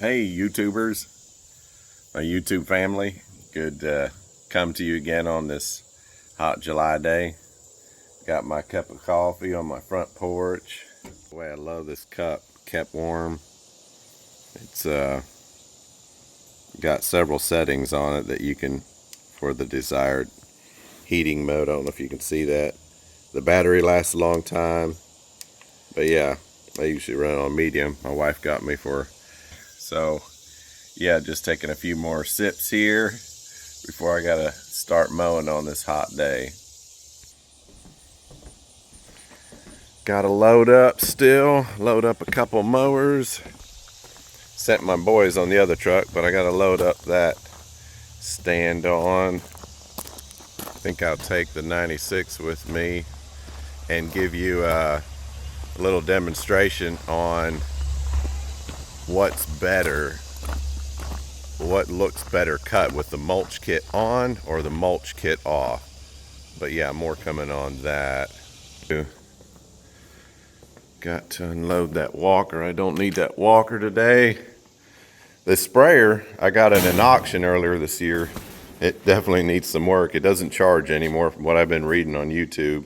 Hey YouTubers, my YouTube family, good to come to you again on this hot July day. Got my cup of coffee on my front porch. Boy, I love this cup, kept warm. It's got several settings on it that you can, for the desired heating mode. I don't know if you can see that. The battery lasts a long time, but yeah, I usually run it on medium. My wife got me for, so yeah, just taking a few more sips here before I gotta start mowing on this hot day. Gotta load up still, load up a couple mowers. Sent my boys on the other truck, but I gotta load up that stand on. I think I'll take the 96 with me and give you a little demonstration on what's better, what looks better cut with the mulch kit on or the mulch kit off. But yeah, more coming on that. Got to unload that walker. I don't need that walker today. The sprayer, I got at an auction earlier this year. It definitely needs some work. It doesn't charge anymore from what I've been reading on YouTube.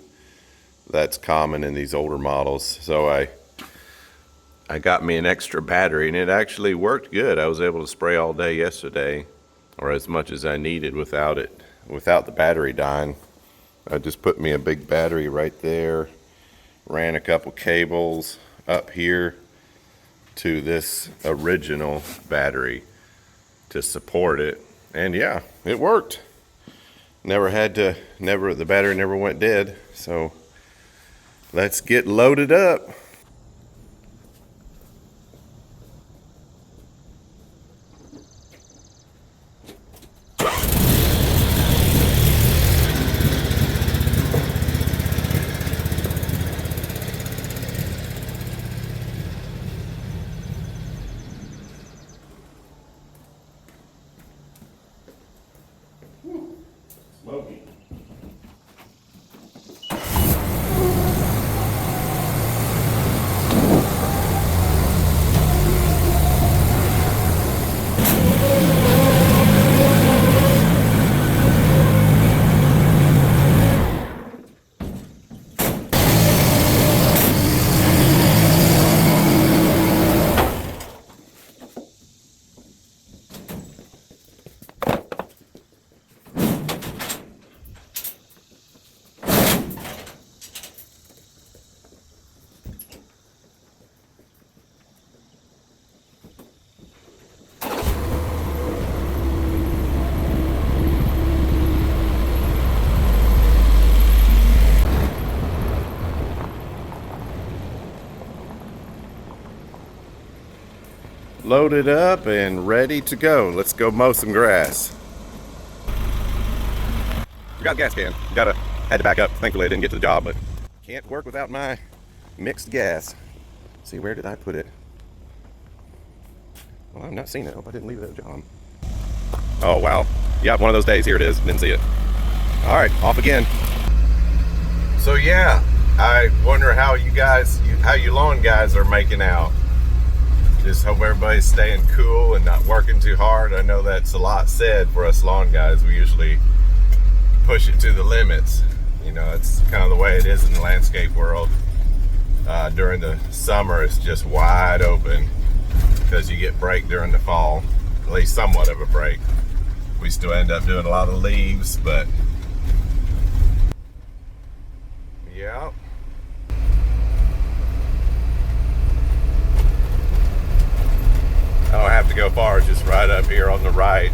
That's common in these older models. So I got me an extra battery and it actually worked good. I was able to spray all day yesterday, or as much as I needed without the battery dying. I just put me a big battery right there, ran a couple cables up here to this original battery to support it, and yeah, it worked. The battery never went dead. So let's get loaded up. Smoky. Loaded up and ready to go. Let's go mow some grass. Forgot the gas can. Had to back up. Thankfully I didn't get to the job, but can't work without my mixed gas. See, where did I put it? Well, I'm not seeing it. I hope I didn't leave it at the job. Oh wow. Yeah, one of those days. Here it is. Didn't see it. All right, off again. So yeah, I wonder how you lawn guys are making out. Just hope everybody's staying cool and not working too hard. I know that's a lot said for us lawn guys. We usually push it to the limits. You know, it's kind of the way it is in the landscape world. During the summer, it's just wide open because you get break during the fall, at least somewhat of a break. We still end up doing a lot of leaves, but yeah. I don't have to go far, it's just right up here on the right.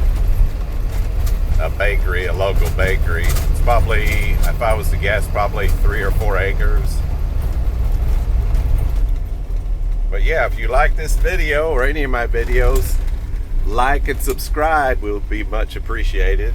A bakery, a local bakery. It's probably, if I was to guess, probably 3 or 4 acres. But yeah, if you like this video or any of my videos, like and subscribe will be much appreciated.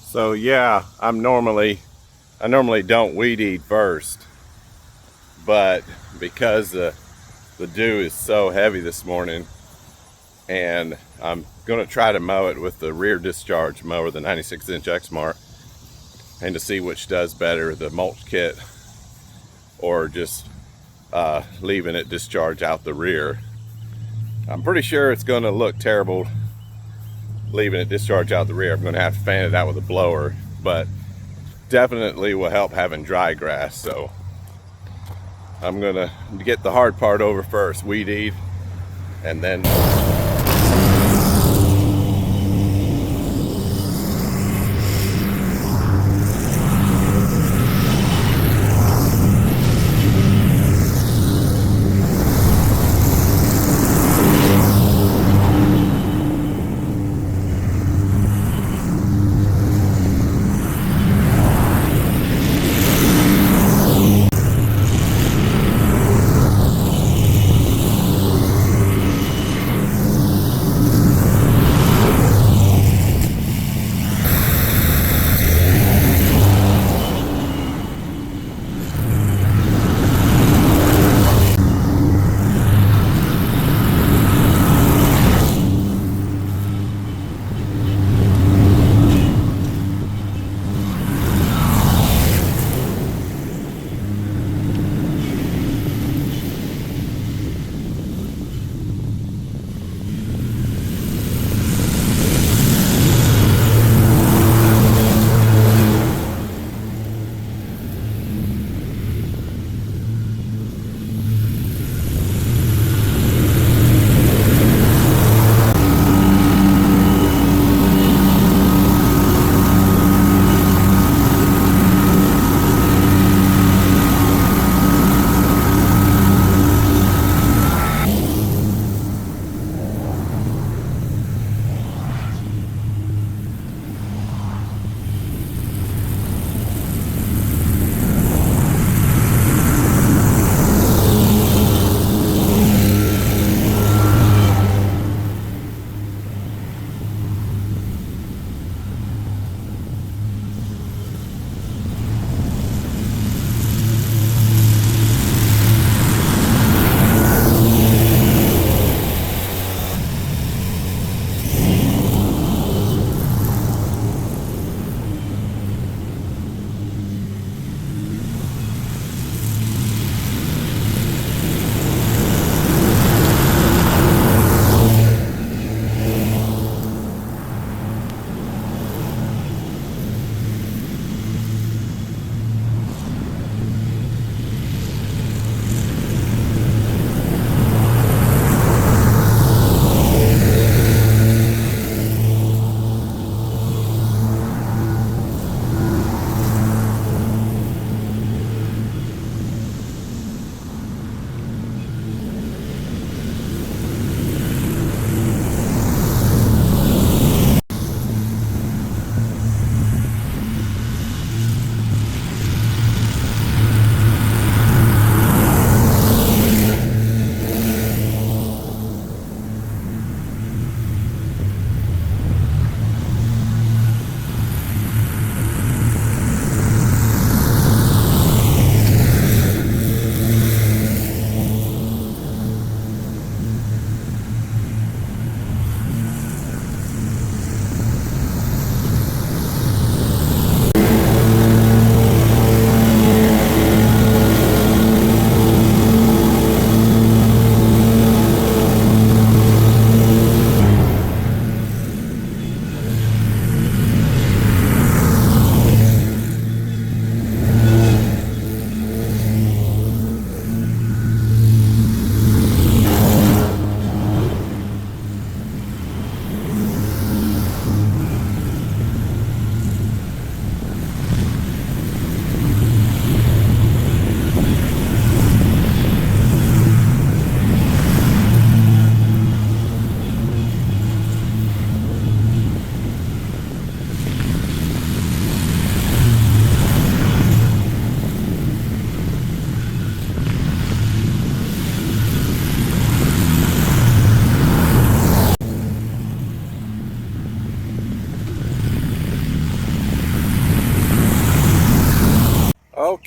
So yeah, I normally don't weed eat first, but because the dew is so heavy this morning, and I'm gonna try to mow it with the rear discharge mower, the 96-inch EXMARK, and to see which does better, the mulch kit or just leaving it discharge out the rear. I'm pretty sure it's gonna look terrible leaving it discharge out the rear. I'm gonna have to fan it out with a blower, but definitely will help having dry grass. So I'm gonna get the hard part over first, weed eat, and then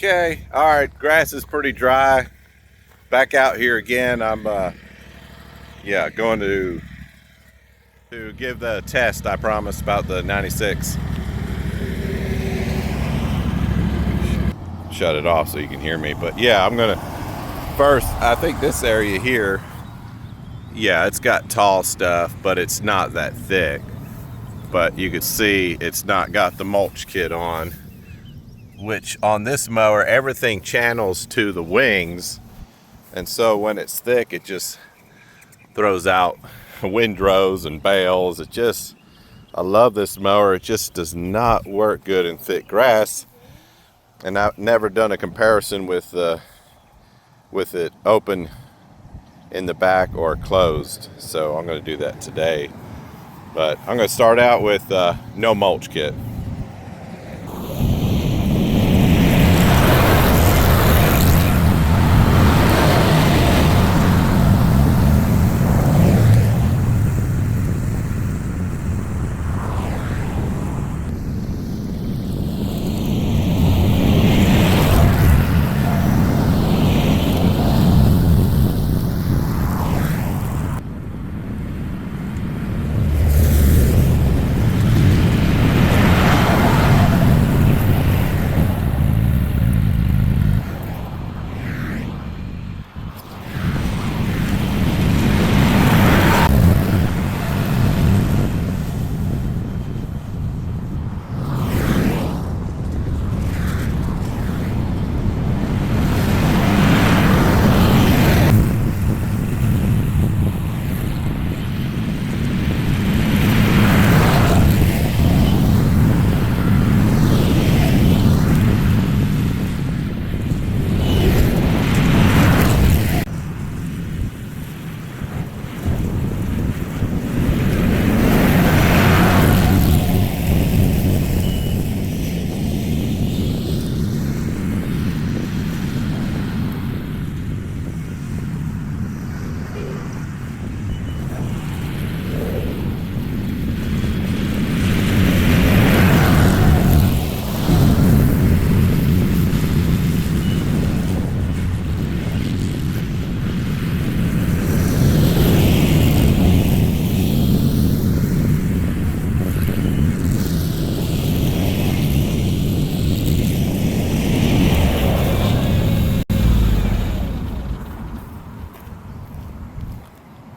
Okay, all right, grass is pretty dry. Back out here again. I'm going to give the test I promised about the 96. Shut it off so you can hear me. But yeah, I'm gonna first, I think this area here, yeah, it's got tall stuff, but it's not that thick. But you can see it's not got the mulch kit on, which on this mower, everything channels to the wings. And so when it's thick, it just throws out windrows and bales. I love this mower. It just does not work good in thick grass. And I've never done a comparison with it open in the back or closed. So I'm going to do that today. But I'm going to start out with no mulch kit.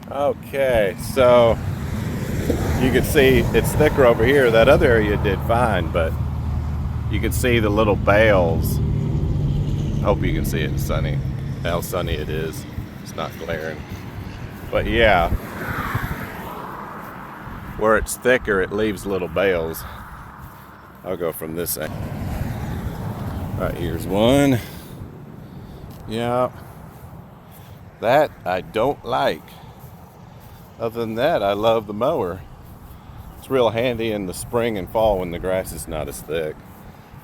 Okay, so you can see it's thicker over here. That other area did fine, but you can see the little bales. Hope you can see it. It's sunny. How sunny it is. It's not glaring. But yeah, where it's thicker, it leaves little bales. I'll go from this end. All right, here's one. Yeah, that I don't like. Other than that, I love the mower. It's real handy in the spring and fall when the grass is not as thick.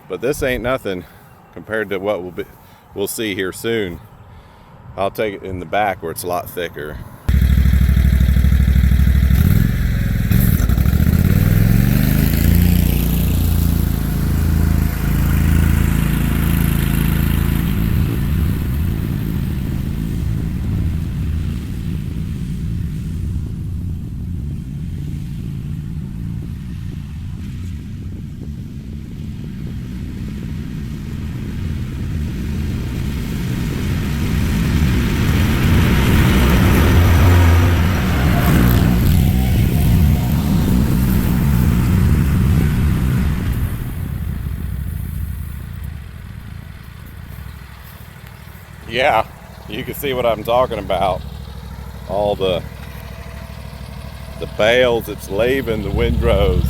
But this ain't nothing compared to what we'll see here soon. I'll take it in the back where it's a lot thicker. Yeah, you can see what I'm talking about. All the bales it's leaving, the windrows.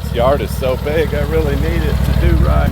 This yard is so big, I really need it to do right.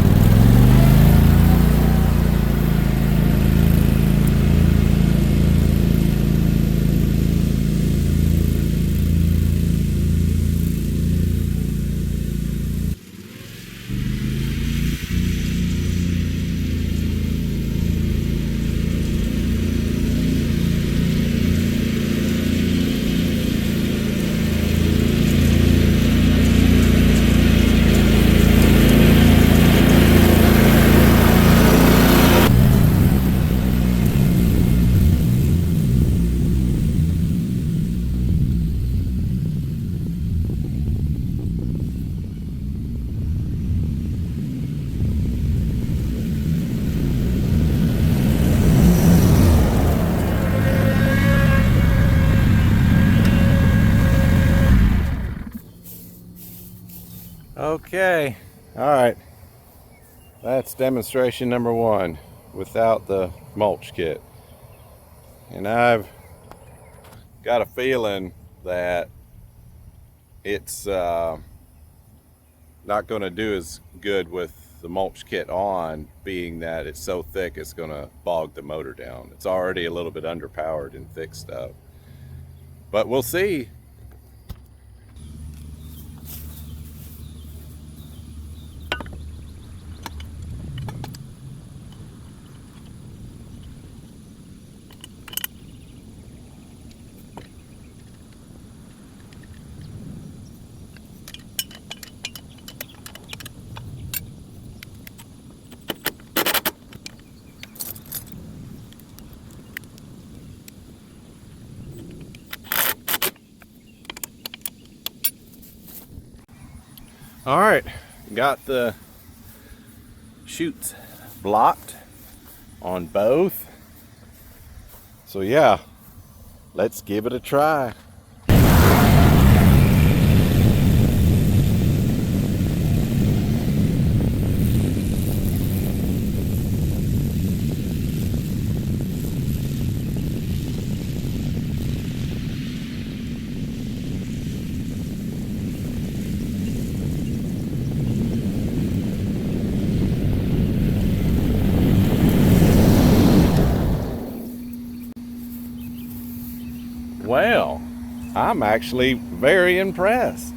Okay, all right. That's demonstration number 1 without the mulch kit. And I've got a feeling that it's not going to do as good with the mulch kit on, being that it's so thick it's going to bog the motor down. It's already a little bit underpowered and thick stuff. But we'll see. All right, got the chutes blocked on both. So yeah, let's give it a try. Well, I'm actually very impressed.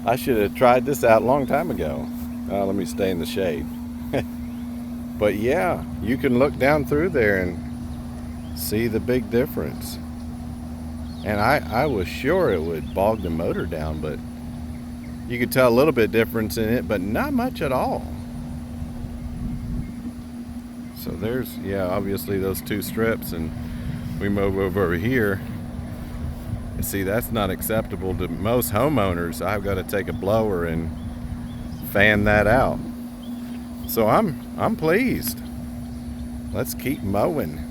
I should have tried this out a long time ago. Let me stay in the shade. But yeah, you can look down through there and see the big difference. And I was sure it would bog the motor down, but you could tell a little bit difference in it, but not much at all. So there's, yeah, obviously those 2 strips, and we move over here. See, that's not acceptable to most homeowners. I've got to take a blower and fan that out. So I'm pleased. Let's keep mowing.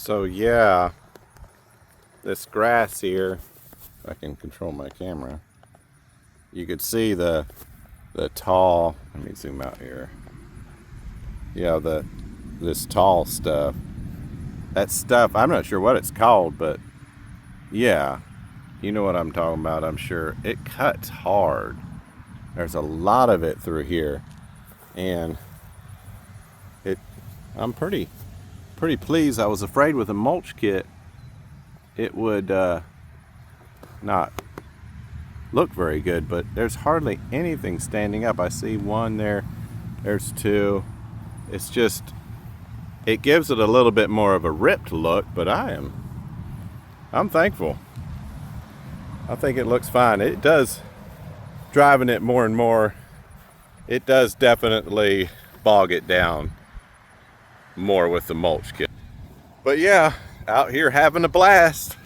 So yeah, this grass here, if I can control my camera, you could see the tall, let me zoom out here. Yeah, this tall stuff. That stuff, I'm not sure what it's called, but yeah, you know what I'm talking about, I'm sure. It cuts hard. There's a lot of it through here, and I'm pretty pleased. I was afraid with a mulch kit it would not look very good, but there's hardly anything standing up. I see one there, there's two. It's just, it gives it a little bit more of a ripped look, but I'm thankful. I think it looks fine. It does, driving it more and more, it does definitely bog it down more with the mulch kit. But yeah, out here having a blast.